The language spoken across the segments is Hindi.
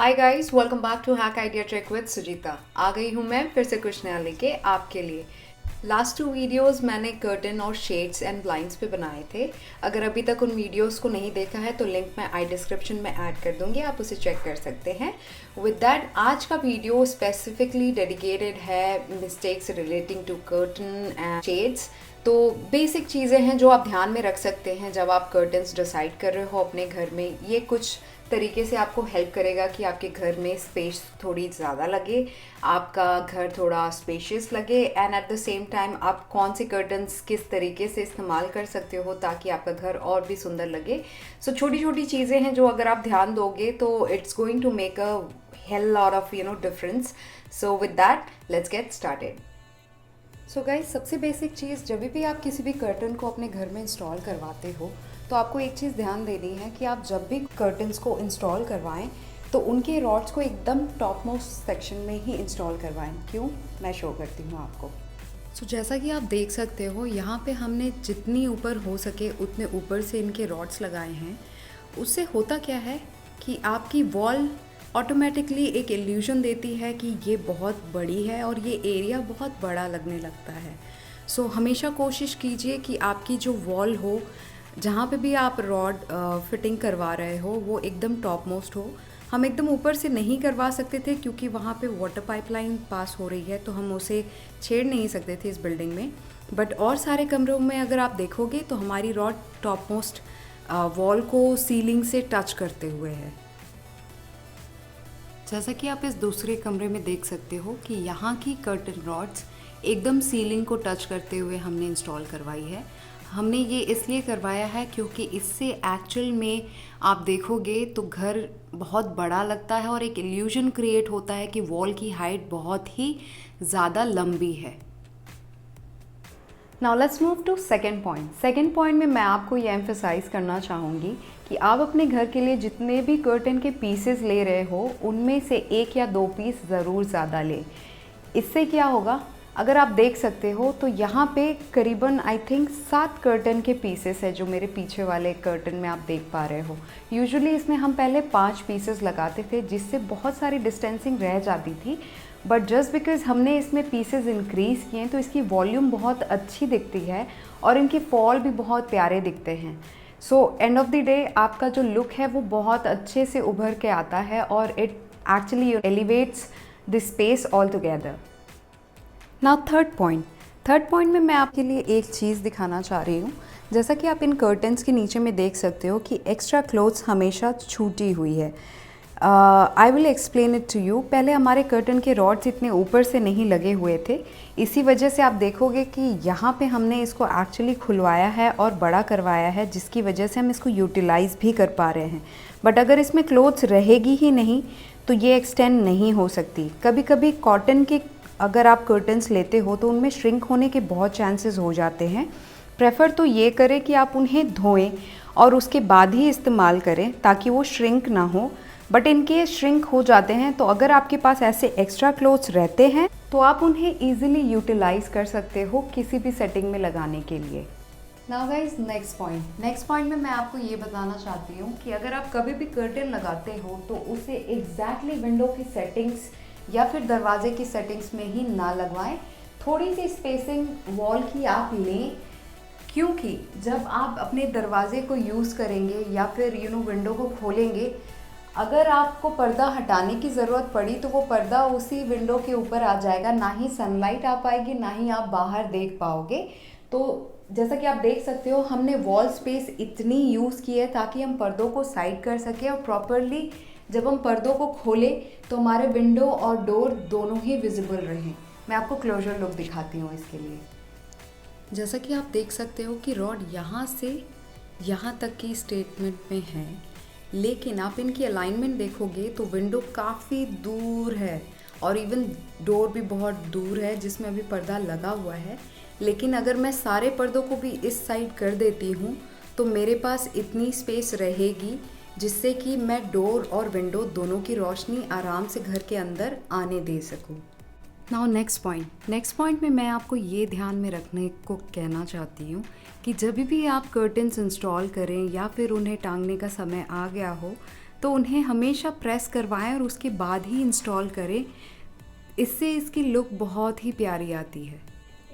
Hi guys, welcome back to hack idea trick with Sujeeta. आ गई हूँ मैं फिर से कुछ नया लेके आपके लिए। लास्ट 2 वीडियोस मैंने कर्टन और शेड्स एंड ब्लाइंड्स पे बनाए थे। अगर अभी तक उन वीडियोस को नहीं देखा है तो लिंक मैं आई डिस्क्रिप्शन में ऐड कर दूंगी, आप उसे चेक कर सकते हैं। विद दैट आज का वीडियो स्पेसिफिकली डेडिकेटेड है mistakes relating to curtain and shades. तो बेसिक चीज़ें हैं जो आप ध्यान में रख सकते हैं जब आप कर्टन्स डिसाइड कर रहे हो अपने घर में। ये कुछ तरीके से आपको हेल्प करेगा कि आपके घर में स्पेस थोड़ी ज़्यादा लगे, आपका घर थोड़ा स्पेशियस लगे and at the same time आप कौन से कर्टन्स किस तरीके से इस्तेमाल कर सकते हो ताकि आपका घर और भी सुंदर लगे। सो छोटी छोटी चीज़ें हैं जो अगर आप ध्यान दोगे तो it's going to make a hell lot of difference. So with that let's get started. So guys, सबसे बेसिक चीज़, जब भी आप किसी भी कर्टन को अपने घर में इंस्टॉल करवाते हो तो आपको एक चीज़ ध्यान देनी है कि आप जब भी कर्टन्स को इंस्टॉल करवाएं तो उनके रॉड्स को एकदम टॉप मोस्ट सेक्शन में ही इंस्टॉल करवाएं। क्यों, मैं शो करती हूँ आपको। सो जैसा कि आप देख सकते हो, यहाँ पे हमने जितनी ऊपर हो सके उतने ऊपर से इनके रॉड्स लगाए हैं। उससे होता क्या है कि आपकी वॉल ऑटोमेटिकली एक इल्यूजन देती है कि ये बहुत बड़ी है और ये एरिया बहुत बड़ा लगने लगता है। सो हमेशा कोशिश कीजिए कि आपकी जो वॉल हो, जहाँ पे भी आप रॉड फिटिंग करवा रहे हो, वो एकदम टॉप मोस्ट हो। हम एकदम ऊपर से नहीं करवा सकते थे क्योंकि वहाँ पे वाटर पाइपलाइन पास हो रही है, तो हम उसे छेड़ नहीं सकते थे इस बिल्डिंग में। बट और सारे कमरों में अगर आप देखोगे तो हमारी रॉड टॉप मोस्ट वॉल को सीलिंग से टच करते हुए है। जैसा कि आप इस दूसरे कमरे में देख सकते हो कि यहाँ की कर्टन रॉड्स एकदम सीलिंग को टच करते हुए हमने इंस्टॉल करवाई है। हमने ये इसलिए करवाया है क्योंकि इससे एक्चुअल में आप देखोगे तो घर बहुत बड़ा लगता है और एक इल्यूजन क्रिएट होता है कि वॉल की हाइट बहुत ही ज़्यादा लंबी है। Now let's move to second point. Second point में मैं आपको ये एम्फेसाइज करना चाहूँगी कि आप अपने घर के लिए जितने भी कर्टन के पीसेस ले रहे हो उनमें से 1 या 2 पीस ज़रूर ज़्यादा ले। इससे क्या होगा, अगर आप देख सकते हो तो यहाँ पे करीबन आई थिंक 7 कर्टन के पीसेस है जो मेरे पीछे वाले कर्टन में आप देख पा रहे हो। यूजुअली इसमें हम पहले 5 पीसेस लगाते थे जिससे बहुत सारी डिस्टेंसिंग रह जाती थी, बट जस्ट बिकॉज हमने इसमें पीसेस इंक्रीज़ किए तो इसकी वॉल्यूम बहुत अच्छी दिखती है और इनके फॉल भी बहुत प्यारे दिखते हैं। So end of the day आपका जो लुक है वो बहुत अच्छे से उभर के आता है और it actually elevates the space all together. Now third point में मैं आपके लिए एक चीज़ दिखाना चाह रही हूँ। जैसा कि आप इन कर्टन्स के नीचे में देख सकते हो कि एक्स्ट्रा क्लोथ्स हमेशा छूटी हुई है। I will explain it to you. पहले हमारे कर्टन के रॉड्स इतने ऊपर से नहीं लगे हुए थे, इसी वजह से आप देखोगे कि यहाँ पे हमने इसको एक्चुअली खुलवाया है और बड़ा करवाया है, जिसकी वजह से हम इसको यूटिलाइज़ भी कर पा रहे हैं। बट अगर इसमें क्लोथ्स रहेगी ही नहीं तो ये एक्सटेंड नहीं हो सकती। कभी कभी कॉटन के अगर आप कर्टन्स लेते हो तो उनमें श्रिंक होने के बहुत चांसेस हो जाते हैं। प्रेफर तो ये करें कि आप उन्हें धोएं और उसके बाद ही इस्तेमाल करें ताकि वो श्रिंक ना हो। बट इनके श्रिंक हो जाते हैं तो अगर आपके पास ऐसे एक्स्ट्रा क्लोथ्स रहते हैं तो आप उन्हें ईजिली यूटिलाइज़ कर सकते हो किसी भी सेटिंग में लगाने के लिए। नाउ गाइस, नेक्स्ट पॉइंट में मैं आपको ये बताना चाहती हूँ कि अगर आप कभी भी कर्टन लगाते हो तो उसे एग्जैक्टली विंडो की सेटिंग्स या फिर दरवाजे की सेटिंग्स में ही ना लगवाएं। थोड़ी सी स्पेसिंग वॉल की आप लें, क्योंकि जब आप अपने दरवाजे को यूज़ करेंगे या फिर विंडो को खोलेंगे, अगर आपको पर्दा हटाने की ज़रूरत पड़ी तो वो पर्दा उसी विंडो के ऊपर आ जाएगा, ना ही सनलाइट आ पाएगी ना ही आप बाहर देख पाओगे। तो जैसा कि आप देख सकते हो हमने वॉल स्पेस इतनी यूज़ की है ताकि हम पर्दों को साइड कर सकें और प्रॉपरली जब हम पर्दों को खोलें तो हमारे विंडो और डोर दोनों ही विजिबल रहें। मैं आपको क्लोजर लुक दिखाती हूँ इसके लिए। जैसा कि आप देख सकते हो कि रॉड यहाँ से यहाँ तक की स्टेटमेंट में है, लेकिन आप इनकी अलाइनमेंट देखोगे तो विंडो काफ़ी दूर है और इवन डोर भी बहुत दूर है जिसमें अभी पर्दा लगा हुआ है। लेकिन अगर मैं सारे पर्दों को भी इस साइड कर देती हूँ तो मेरे पास इतनी स्पेस रहेगी जिससे कि मैं डोर और विंडो दोनों की रोशनी आराम से घर के अंदर आने दे सकूँ। नाउ नेक्स्ट पॉइंट में मैं आपको ये ध्यान में रखने को कहना चाहती हूँ कि जब भी आप कर्टन्स इंस्टॉल करें या फिर उन्हें टांगने का समय आ गया हो तो उन्हें हमेशा प्रेस करवाएं और उसके बाद ही इंस्टॉल करें। इससे इसकी लुक बहुत ही प्यारी आती है।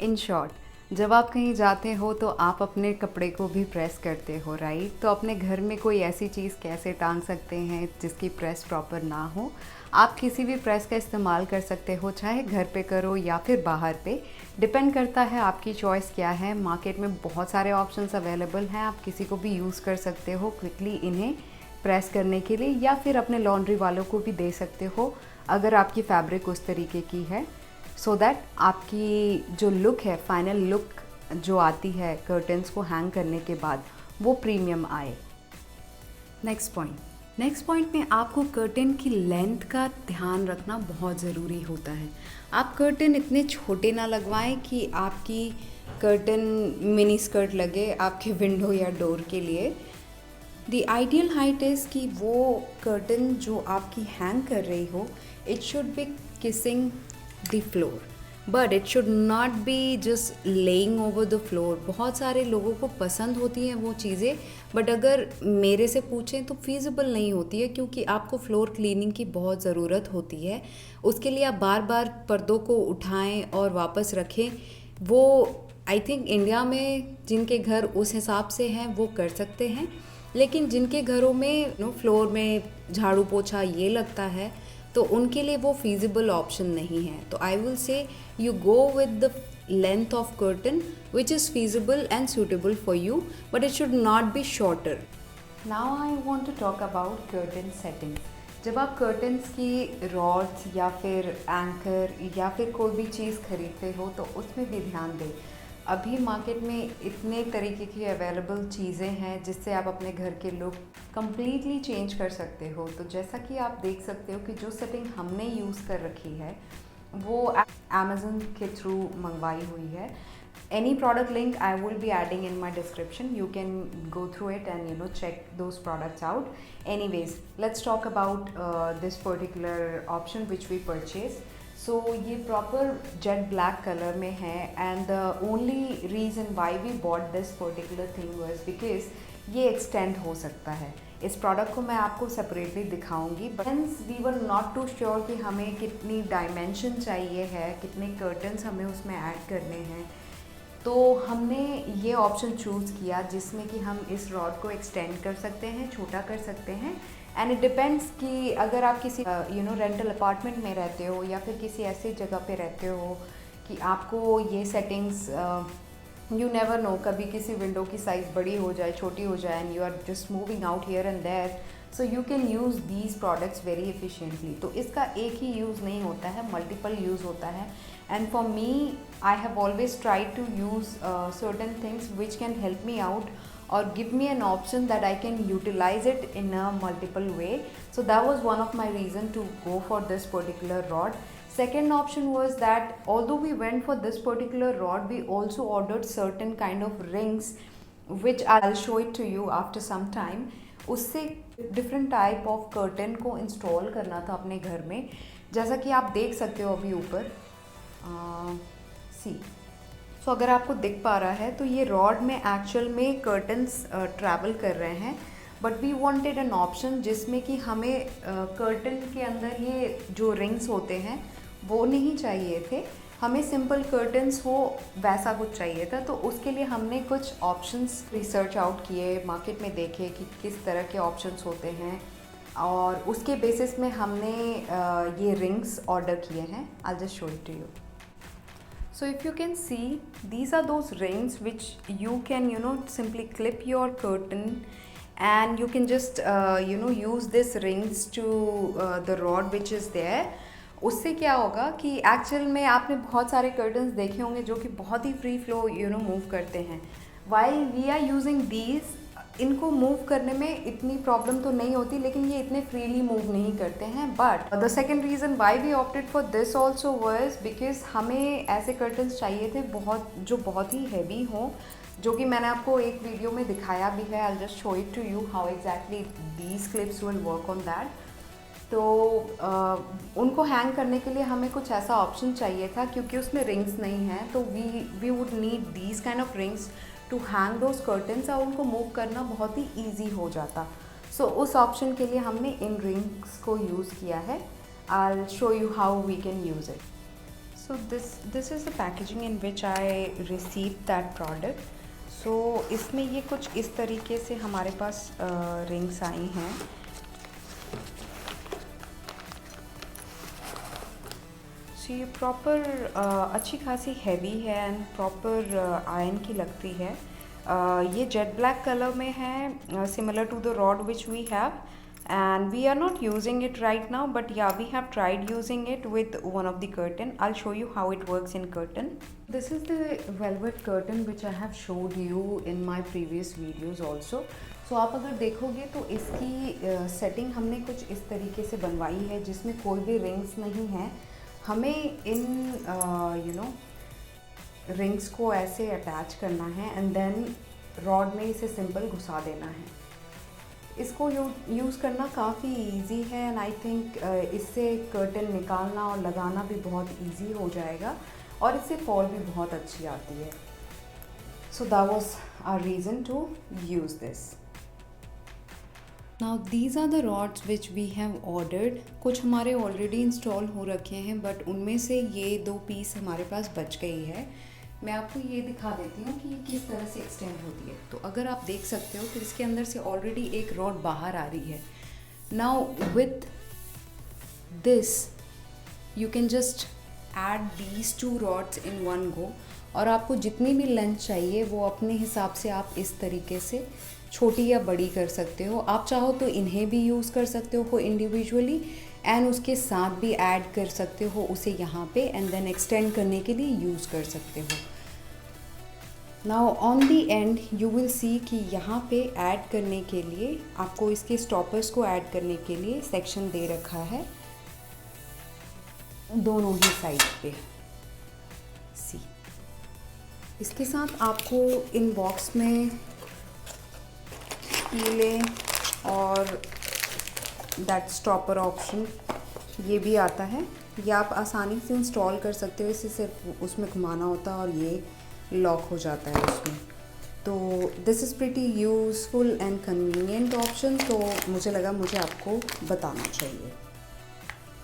इन शॉर्ट, जब आप कहीं जाते हो तो आप अपने कपड़े को भी प्रेस करते हो, राइट? तो अपने घर में कोई ऐसी चीज़ कैसे टांग सकते हैं जिसकी प्रेस प्रॉपर ना हो? आप किसी भी प्रेस का इस्तेमाल कर सकते हो, चाहे घर पे करो या फिर बाहर पे, डिपेंड करता है आपकी चॉइस क्या है। मार्केट में बहुत सारे ऑप्शंस अवेलेबल हैं, आप किसी को भी यूज़ कर सकते हो क्विकली इन्हें प्रेस करने के लिए, या फिर अपने लॉन्ड्री वालों को भी दे सकते हो अगर आपकी फैब्रिक उस तरीके की है, सो दैट आपकी जो लुक है, फाइनल लुक जो आती है कर्टन्स को हैंग करने के बाद, वो प्रीमियम आए। नेक्स्ट पॉइंट में आपको कर्टन की लेंथ का ध्यान रखना बहुत ज़रूरी होता है। आप कर्टन इतने छोटे ना लगवाएं कि आपकी कर्टन मिनी स्कर्ट लगे आपके विंडो या डोर के लिए। द आइडियल हाइट इज़ कि वो कर्टन जो आपकी हैंग कर रही हो, it should be kissing the floor, but it should not be just laying over the floor. बहुत सारे लोगों को पसंद होती हैं वो चीज़ें, बट अगर मेरे से पूछें तो फीजिबल नहीं होती है, क्योंकि आपको फ्लोर क्लीनिंग की बहुत ज़रूरत होती है। उसके लिए आप बार बार पर्दों को उठाएं और वापस रखें। वो आई थिंक इंडिया में जिनके घर उस हिसाब से हैं वो कर सकते हैं, लेकिन जिनके घरों में फ्लोर में झाड़ू पोछा ये लगता है तो उनके लिए वो फीजिबल ऑप्शन नहीं है। तो I will say you go with the length of curtain which is feasible and suitable for you, but it should not be shorter. Now I want to talk about curtain setting. जब आप कर्टन्स की रॉड्स या फिर एंकर या फिर कोई भी चीज़ खरीदते हो तो उसमें भी ध्यान दें। अभी मार्केट में इतने तरीके की अवेलेबल चीज़ें हैं जिससे आप अपने घर के लुक कम्प्लीटली चेंज कर सकते हो। तो जैसा कि आप देख सकते हो कि जो सेटिंग हमने यूज़ कर रखी है वो अमेज़न के थ्रू मंगवाई हुई है। Any product link I will be adding in my description. You can go through it and check those products out. Anyways, let's talk about this particular option which we purchased. So ये proper jet black color में है, and the only reason why we bought this particular thing was because ये extend हो सकता है। इस प्रोडक्ट को मैं आपको सेपरेटली दिखाऊंगी, but we were not too sure कि हमें कितनी डायमेंशन चाहिए है, कितने कर्टन्स हमें उसमें ऐड करने हैं। तो हमने ये ऑप्शन चूज़ किया जिसमें कि हम इस रॉड को एक्सटेंड कर सकते हैं, छोटा कर सकते हैं। एंड इट डिपेंड्स कि अगर आप किसी रेंटल अपार्टमेंट में रहते हो या फिर किसी ऐसी जगह पे रहते हो कि आपको ये सेटिंग्स यू नेवर नो, कभी किसी विंडो की साइज़ बड़ी हो जाए, छोटी हो जाए, and you are just moving out here and there, so you can use these products very efficiently. तो इसका एक ही यूज़ नहीं होता है, मल्टीपल यूज़ होता है। And for me, I have always tried to use certain things which can help me out or give me an option that I can utilize it in a multiple way. So that was one of my reason to go for this particular rod. Second option was that although we went for this particular rod, we also ordered certain kind of rings which I'll show it to you after some time. उससे different type of curtain को install करना था अपने घर में, जैसा कि आप देख सकते हो अभी ऊपर सी। सो अगर आपको दिख पा रहा है तो ये रॉड में एक्चुअल में कर्टन्स ट्रैवल कर रहे हैं, but we wanted an option जिसमें कि हमें कर्टन के अंदर ये जो रिंग्स होते हैं वो नहीं चाहिए थे, हमें सिंपल कर्टन्स हो वैसा कुछ चाहिए था। तो उसके लिए हमने कुछ ऑप्शंस रिसर्च आउट किए, मार्केट में देखे कि किस तरह के ऑप्शंस होते हैं, और उसके बेसिस में हमने ये रिंग्स ऑर्डर किए हैं। I just show it to you. So if you can see, these are those rings which you can simply clip your curtain, and you can just use this rings to the rod which is there. उससे क्या होगा कि एक्चुअल में आपने बहुत सारे कर्टन्स देखे होंगे जो कि बहुत ही फ्री फ्लो मूव करते हैं, while we are using these, इनको मूव करने में इतनी प्रॉब्लम तो नहीं होती, लेकिन ये इतने फ्रीली मूव नहीं करते हैं। But the second reason why we opted for this also was because हमें ऐसे कर्टन्स चाहिए थे बहुत ही हैवी हों, जो कि मैंने आपको एक वीडियो में दिखाया भी है। I just show it to you how exactly these clips will work on that. तो उनको हैंग करने के लिए हमें कुछ ऐसा ऑप्शन चाहिए था, क्योंकि उसमें रिंग्स नहीं हैं, तो we would need these kind of rings to hang those curtains, और उनको मूव करना बहुत ही ईजी हो जाता। सो उस ऑप्शन के लिए हमने इन रिंग्स को यूज़ किया है। I'll show you how we can use it. So this is the packaging in which I received that product. So इसमें ये कुछ इस तरीके से हमारे पास रिंग्स आई हैं। So ये प्रॉपर अच्छी खासी हैवी है एंड प्रॉपर आयरन की लगती है। ये जेट ब्लैक कलर में है, similar to the rod which we have, and we are not using it right now, but yeah, we have tried using it with one of the curtain. I'll show you how it works in curtain. This is the velvet curtain which I have showed you in my previous videos also. So आप अगर देखोगे तो इसकी सेटिंग हमने कुछ इस तरीके से बनवाई है जिसमें कोई भी रिंग्स नहीं है। हमें इन रिंग्स को ऐसे अटैच करना है एंड देन रॉड में इसे सिंपल घुसा देना है। इसको यूज़ करना काफ़ी इजी है एंड आई थिंक इससे कर्टन निकालना और लगाना भी बहुत इजी हो जाएगा और इससे फॉल भी बहुत अच्छी आती है। So that was our reason to use this. Now these are the rods which we have ordered. कुछ हमारे ऑलरेडी इंस्टॉल हो रखे हैं बट उनमें से ये 2 पीस हमारे पास बच गई है। मैं आपको ये दिखा देती हूँ कि ये किस तरह से एक्सटेंड होती है। तो अगर आप देख सकते हो तो इसके अंदर से ऑलरेडी एक रॉड बाहर आ रही है। Now with this you can just add these 2 rods in one go और आपको जितनी भी लेंथ चाहिए वो अपने हिसाब से आप इस तरीके से छोटी या बड़ी कर सकते हो। आप चाहो तो इन्हें भी यूज़ कर सकते हो इंडिविजुअली एंड उसके साथ भी ऐड कर सकते हो उसे यहाँ पे एंड देन एक्सटेंड करने के लिए यूज़ कर सकते हो। Now on the and you will see कि यहाँ पे ऐड करने के लिए आपको इसके स्टॉपर्स को ऐड करने के लिए सेक्शन दे रखा है दोनों ही साइड पे। सी इसके साथ आपको इन बॉक्स में पीले और दैट स्टॉपर ऑप्शन ये भी आता है। ये आप आसानी से इंस्टॉल कर सकते हो। इसे सिर्फ उसमें घुमाना होता है और ये लॉक हो जाता है उसमें। तो this is pretty useful and convenient option, तो मुझे लगा मुझे आपको बताना चाहिए।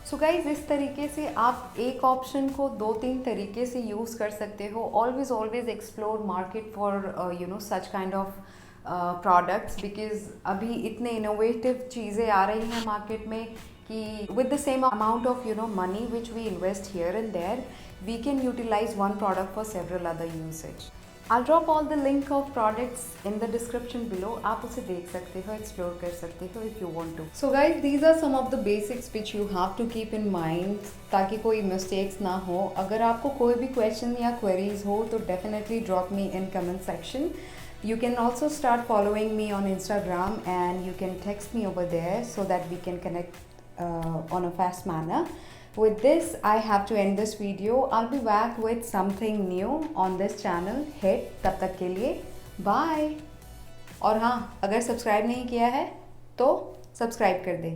सो गाइज इस तरीके से आप एक ऑप्शन को 2-3 तरीके से यूज़ कर सकते हो। Always explore market for such kind of products because अभी इतने इनोवेटिव चीज़ें आ रही हैं मार्केट में कि with the same amount of money which we invest here and there we can utilise one product for several other usage. I'll drop all the link of products in the description below. आप उसे देख सकते हो, एक्सप्लोर कर सकते हो if you want to. So guys, these are some of the basics which you have to keep in mind ताकि कोई mistakes ना हो। अगर आपको कोई भी question या queries हो तो definitely drop me in comment section. You can also start following me on Instagram and you can text me over there so that we can connect on a fast manner. With this, I have to end this video. I'll be back with something new on this channel. Hit तब तक के लिए bye. और हाँ, अगर सब्सक्राइब नहीं किया है तो सब्सक्राइब कर दे।